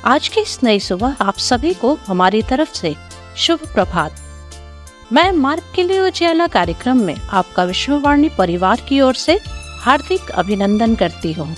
आज की इस नई सुबह आप सभी को हमारी तरफ से शुभ प्रभात। मैं मार्ग के लिए उजाला कार्यक्रम में आपका विश्ववाणी परिवार की ओर से हार्दिक अभिनंदन करती हूँ।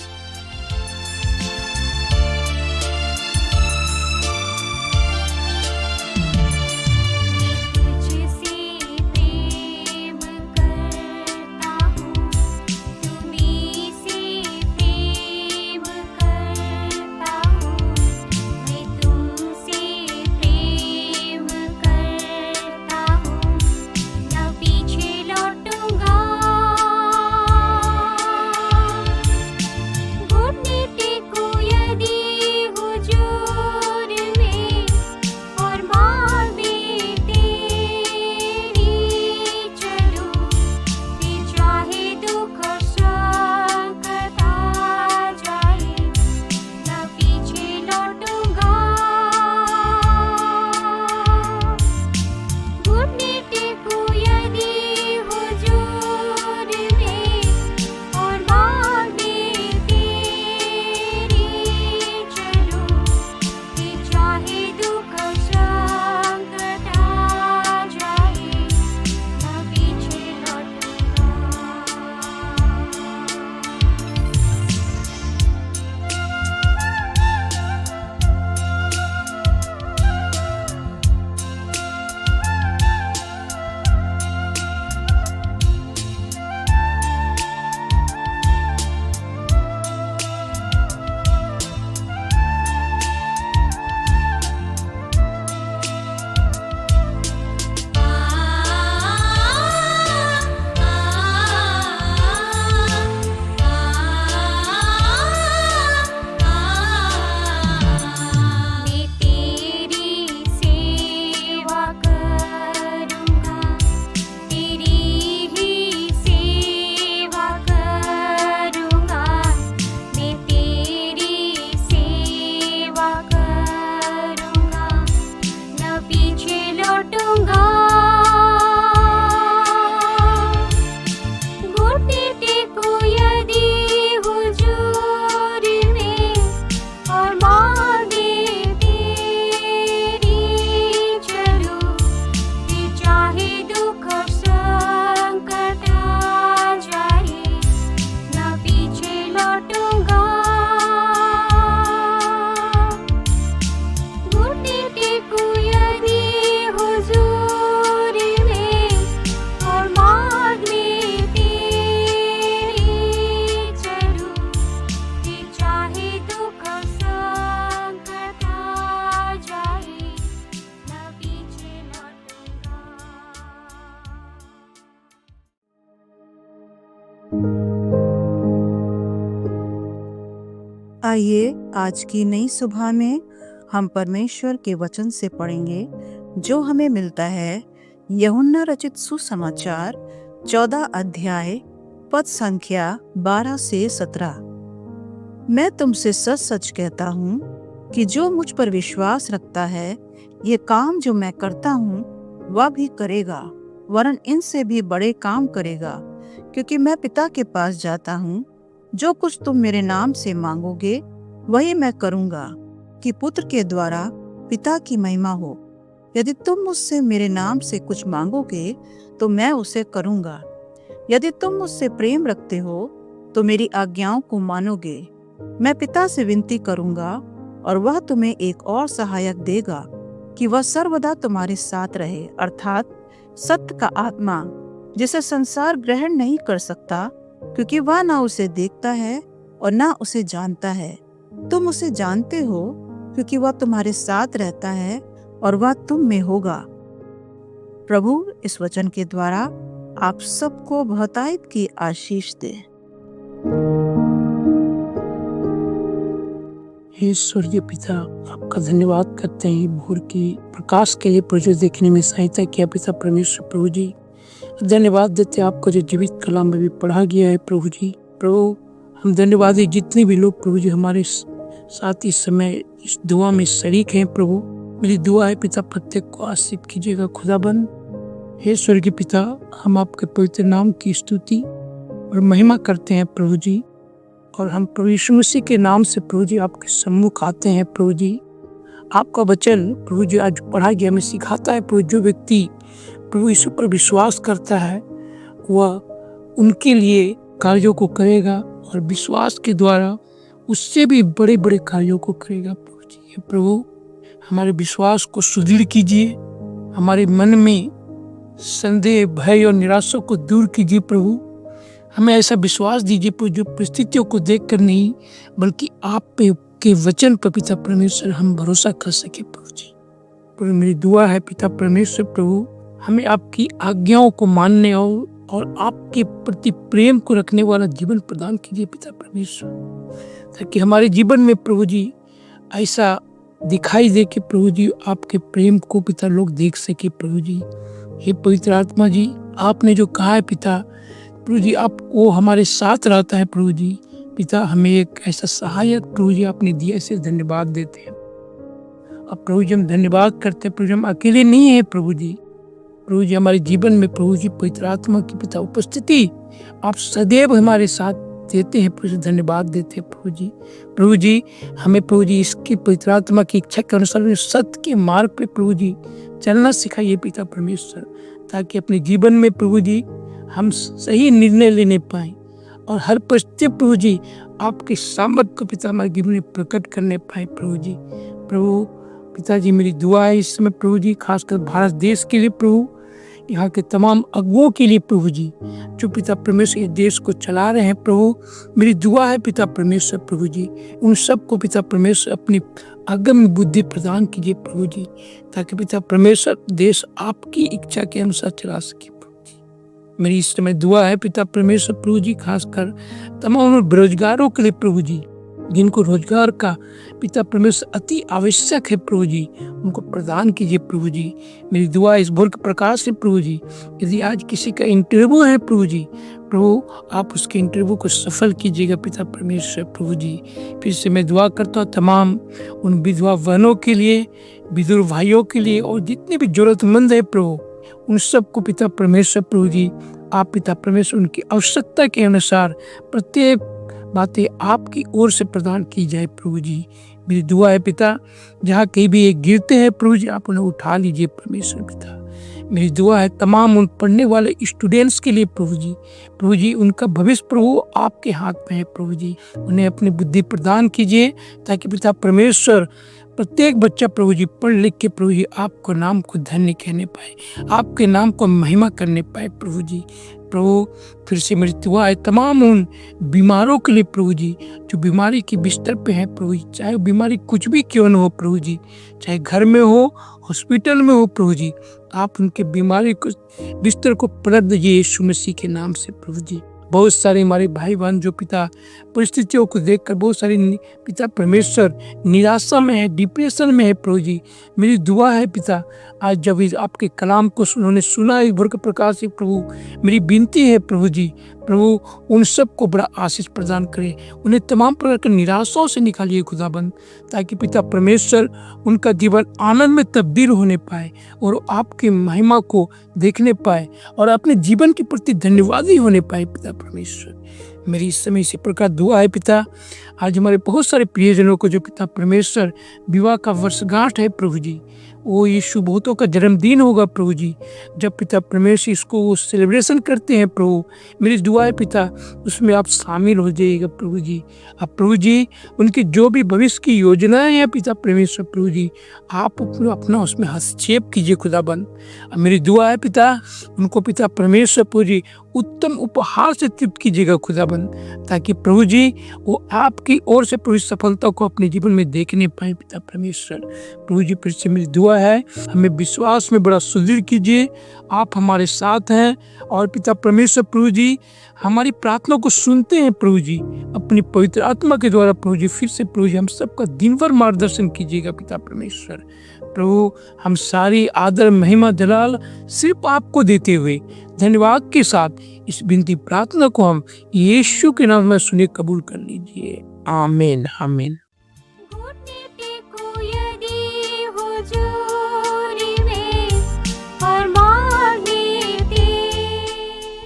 आइए आज की नई सुबह में हम परमेश्वर के वचन से पढ़ेंगे जो हमें मिलता है यूहन्ना रचित सुसमाचार 14 अध्याय पद संख्या 12 से 17। मैं तुमसे सच सच कहता हूँ कि जो मुझ पर विश्वास रखता है ये काम जो मैं करता हूँ वह भी करेगा, वरन इनसे भी बड़े काम करेगा, क्योंकि मैं पिता के पास जाता हूँ। जो कुछ तुम मेरे नाम से मांगोगे वही मैं करूँगा, कि पुत्र के द्वारा पिता की महिमा हो। यदि तुम मुझसे मेरे नाम से कुछ मांगोगे तो मैं उसे करूँगा। यदि तुम मुझसे प्रेम रखते हो तो मेरी आज्ञाओं को मानोगे। मैं पिता से विनती करूँगा और वह तुम्हें एक और सहायक देगा कि वह सर्वदा तुम्हारे साथ रहे, अर्थात सत्य का आत्मा, जिसे संसार ग्रहण नहीं कर सकता, क्योंकि वह ना उसे देखता है और ना उसे जानता है। तुम उसे जानते हो क्योंकि वह तुम्हारे साथ रहता है और वह तुम में होगा। प्रभु इस वचन के द्वारा आप सबको बहुतायत की आशीष दे। हे स्वर्गीय पिता, आपका धन्यवाद करते हैं भोर की प्रकाश के लिए प्रभु देखने में सहायता किया। पिता परमेश्वर प्रभु जी धन्यवाद देते हैं आपको जो जीवित कलाम में भी पढ़ा गया है। प्रभु जी प्रभु हम धन्यवाद है जितने भी लोग प्रभु जी हमारे साथ इस समय इस दुआ में शरीक हैं। प्रभु मेरी दुआ है पिता प्रत्येक को आशीष कीजिएगा खुदाबंद। हे स्वर्गीय पिता, हम आपके पवित्र नाम की स्तुति और महिमा करते हैं प्रभु जी, और हम प्रभु यीशु मसीह के नाम से प्रभु जी आपके सम्मुख आते हैं प्रभु जी। आपका वचन प्रभु जी आज पढ़ा गया हमें सिखाता है प्रभु, जो व्यक्ति प्रभु यीशु पर विश्वास करता है वह उनके लिए कार्यों को करेगा और विश्वास के द्वारा उससे भी बड़े बड़े कार्यों को करेगा। प्रभु जी, हे प्रभु हमारे विश्वास को सुदृढ़ कीजिए, हमारे मन में संदेह, भय और निराशा को दूर कीजिए। प्रभु हमें ऐसा विश्वास दीजिए प्रभु, जो परिस्थितियों को देखकर नहीं बल्कि आप पे के वचन पर पिता परमेश्वर हम भरोसा कर सके। प्रभु जी, प्रभु मेरी दुआ है पिता परमेश्वर प्रभु, हमें आपकी आज्ञाओं को मानने और आपके प्रति प्रेम को रखने वाला जीवन प्रदान कीजिए पिता परमेश्वर, ताकि हमारे जीवन में प्रभु जी ऐसा दिखाई दे कि प्रभु जी आपके प्रेम को पिता लोग देख सके। प्रभु जी, हे पवित्र आत्मा जी, आपने जो कहा है पिता प्रभु जी, आप वो हमारे साथ रहता है। प्रभु जी पिता हमें एक ऐसा सहायक प्रभु जी आपने दिया, इसे धन्यवाद देते हैं। अब प्रभु जी हम धन्यवाद करते हैं प्रभु जी, हम अकेले नहीं है प्रभु जी। प्रभु जी हमारे जीवन में प्रभु जी पवित्र आत्मा की पिता उपस्थिति आप सदैव हमारे साथ देते हैं। प्रभु जी धन्यवाद देते हैं प्रभु जी। प्रभु जी हमें प्रभु जी इसकी पवित्र आत्मा की इच्छा के अनुसार सत्य के मार्ग पे प्रभु जी चलना सिखाइए पिता परमेश्वर, ताकि अपने जीवन में प्रभु जी हम सही निर्णय लेने पाए और हर परिस्थिति प्रभु जी आपके सामर्थ को पिता हमारे जीवन में प्रकट करने पाए। प्रभु जी, प्रभु पिताजी मेरी दुआ है इस समय प्रभु जी, खासकर भारत देश के लिए प्रभु, यहाँ के तमाम अगुओं के लिए प्रभु जी, जो पिता परमेश्वर ये देश को चला रहे हैं प्रभु, मेरी दुआ है पिता परमेश्वर प्रभु जी, उन सबको पिता परमेश्वर अपनी अगम्य बुद्धि प्रदान कीजिए प्रभु जी, ताकि पिता परमेश्वर देश आपकी इच्छा के अनुसार चला सके। प्रभु जी मेरी इस समय दुआ है पिता परमेश्वर प्रभु जी, खासकर तमाम बेरोजगारों के लिए प्रभु जी, जिनको रोजगार का पिता परमेश्वर अति आवश्यक है प्रभु जी, उनको प्रदान कीजिए प्रभु जी। मेरी दुआ इस भोर के प्रकाश है प्रभु जी, यदि आज किसी का इंटरव्यू है प्रभु जी, प्रभु आप उसके इंटरव्यू को सफल कीजिएगा पिता परमेश्वर प्रभु जी। फिर से मैं दुआ करता हूँ तमाम उन विधवा बहनों के लिए, विधुर भाइयों के लिए और जितने भी जरूरतमंद है प्रभु, उन सबको पिता परमेश्वर प्रभु जी आप पिता परमेश्वर उनकी आवश्यकता के अनुसार प्रत्येक बातें आपकी ओर से प्रदान की जाए प्रभु जी। मेरी दुआ है पिता, जहाँ कहीं भी एक गिरते हैं प्रभु जी आप उन्हें उठा लीजिए परमेश्वर पिता। मेरी दुआ है तमाम उन पढ़ने वाले स्टूडेंट्स के लिए प्रभु जी उनका भविष्य प्रभु आपके हाथ में है प्रभु जी, उन्हें अपनी बुद्धि प्रदान कीजिए, ताकि पिता परमेश्वर प्रत्येक बच्चा प्रभु जी पढ़ लिख के प्रभु जी आपको नाम को धन्य कहने पाए, आपके नाम को महिमा करने पाए प्रभु जी। प्रभु फिर से मेरी दुआ है तमाम उन बीमारों के लिए प्रभु जी, जो बीमारी के बिस्तर पे हैं प्रभु जी, चाहे वो बीमारी कुछ भी क्यों न हो प्रभु जी, चाहे घर में हो हॉस्पिटल में हो प्रभु जी, आप उनके बीमारी को बिस्तर को पलट दीजिए यीशु मसीह के नाम से प्रभु जी। बहुत सारे हमारे भाई बहन जो पिता परिस्थितियों को देखकर बहुत सारे पिता परमेश्वर निराशा में है, डिप्रेशन में है प्रभु जी, मेरी दुआ है पिता आज जब आपके कलाम को उन्होंने सुना इस भोर के प्रकाश से प्रभु, मेरी विनती है प्रभु जी, प्रभु उन सबको बड़ा आशीष प्रदान करे, उन्हें तमाम प्रकार की निराशाओं से निकालिए खुदाबंद, ताकि पिता परमेश्वर उनका जीवन आनंद में तब्दील होने पाए और आपकी महिमा को देखने पाए और अपने जीवन के प्रति धन्यवादी होने पाए पिता परमेश्वर। मेरी इस समय इसी प्रकार दुआ है पिता, आज हमारे बहुत सारे प्रियजनों को जो पिता परमेश्वर विवाह का वर्षगांठ है प्रभु जी, वो यीशु बहुतों का जन्मदिन होगा प्रभु जी, जब पिता परमेश्वर इसको सेलिब्रेशन करते हैं प्रभु, मेरी दुआ है पिता उसमें आप शामिल हो जाइएगा प्रभु जी। अब प्रभु जी उनकी जो भी भविष्य की योजनाएं हैं पिता परमेश्वर प्रभु जी, आप अपना उसमें हस्तक्षेप कीजिए खुदाबंद। अब मेरी दुआ है पिता उनको पिता परमेश्वर प्रभु जी उत्तम उपहार से तृप्त कीजिएगा खुदाबंद, ताकि प्रभु जी वो आपकी ओर से प्रभु सफलता को अपने जीवन में देखने पाए पिता परमेश्वर। प्रभु जी फिर से मेरी दुआ है हमें विश्वास में बड़ा सुदृढ़ कीजिए, आप हमारे साथ हैं और पिता परमेश्वर प्रभु जी हमारी प्रार्थना को सुनते हैं प्रभु जी, अपनी पवित्र आत्मा के द्वारा प्रभु जी फिर से प्रभु जी हम सबका दिन भर मार्गदर्शन कीजिएगा पिता परमेश्वर। प्रभु हम सारी आदर महिमा जलाल सिर्फ आपको देते हुए धन्यवाद के साथ इस विनती प्रार्थना को हम यीशु के नाम में सुने कबूल कर लीजिए, आमीन आमीन।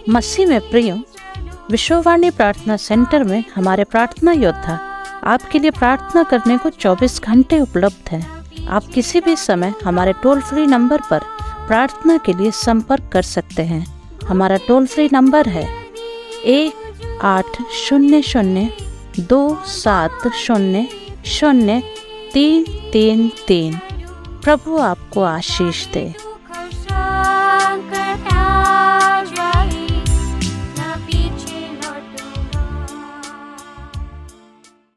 मसीह में प्रिय, विश्ववाणी प्रार्थना सेंटर में हमारे प्रार्थना योद्धा आपके लिए प्रार्थना करने को 24 घंटे उपलब्ध हैं। आप किसी भी समय हमारे टोल फ्री नंबर पर प्रार्थना के लिए संपर्क कर सकते हैं। हमारा टोल फ्री नंबर है 1800-270-0333। प्रभु आपको आशीष दे।